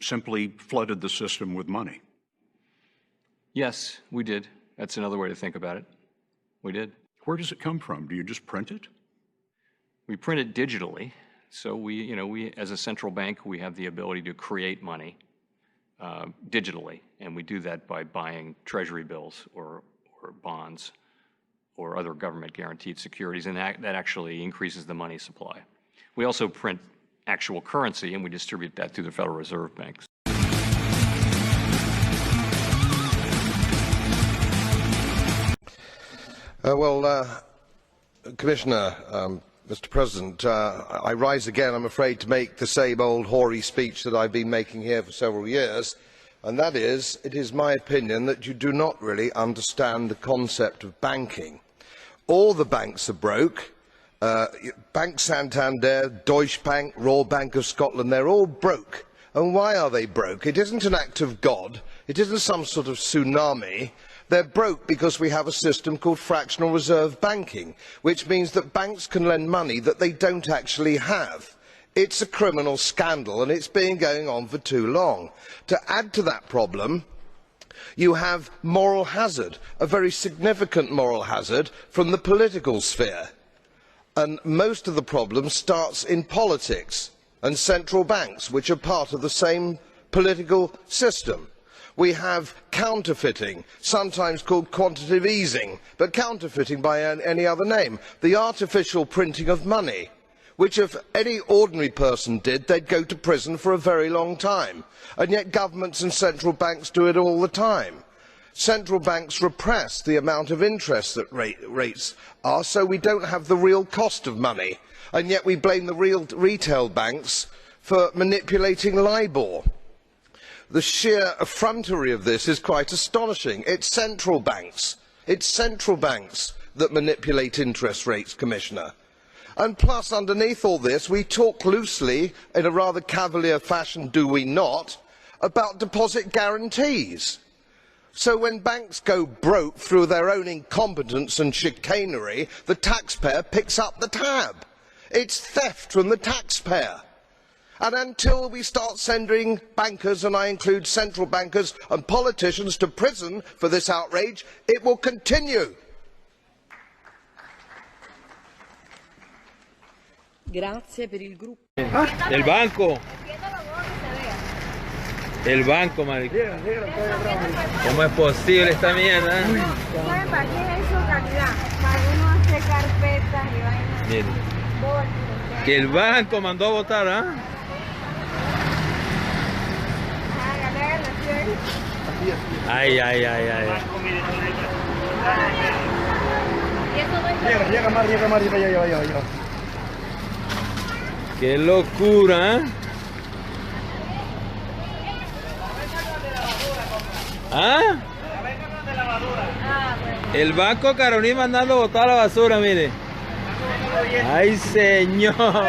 simply flooded the system with money. Yes, we did. That's another way to think about it. We did. Where does it come from? Do you just print it? We print it digitally. So we, as a central bank, we have the ability to create money digitally, and we do that by buying treasury bills or bonds or other government-guaranteed securities, and that actually increases the money supply. We also print actual currency, and we distribute that through the Federal Reserve banks. Commissioner, Mr. President, I rise again, I'm afraid, to make the same old hoary speech that I've been making here for several years, and that is, it is my opinion that you do not really understand the concept of banking. All the banks are broke. Bank Santander, Deutsche Bank, Royal Bank of Scotland, they're all broke. And why are they broke? It isn't an act of God. It isn't some sort of tsunami. They're broke because we have a system called fractional reserve banking, which means that banks can lend money that they don't actually have. It's a criminal scandal, and it's been going on for too long. To add to that problem, you have moral hazard, a very significant moral hazard from the political sphere. And most of the problem starts in politics and central banks, which are part of the same political system. We have counterfeiting, sometimes called quantitative easing, but counterfeiting by any other name. The artificial printing of money, which if any ordinary person did, they'd go to prison for a very long time. And yet governments and central banks do it all the time. Central banks repress the amount of interest that rates are, so we don't have the real cost of money. And yet we blame the real retail banks for manipulating LIBOR. The sheer effrontery of this is quite astonishing. It's central banks that manipulate interest rates, Commissioner. And plus, underneath all this, we talk loosely, in a rather cavalier fashion, do we not, about deposit guarantees. So when banks go broke through their own incompetence and chicanery, the taxpayer picks up the tab. It's theft from the taxpayer. And until we start sending bankers, and I include central bankers and politicians, to prison for this outrage, it will continue. Grazie per il gruppo. El banco. El banco, marica. ¿Cómo es posible esta mierda? ¿Sabe para qué es eso, calidad? Para uno hacer carpetas y vainas. Mire. Que el banco mandó a votar, ¿ah? Ay, ay, ay, ay. Llega más, ya. Qué locura, ¿eh? ¿Ah? El Banco Caroní mandando botar la basura, mire. Ay, señor.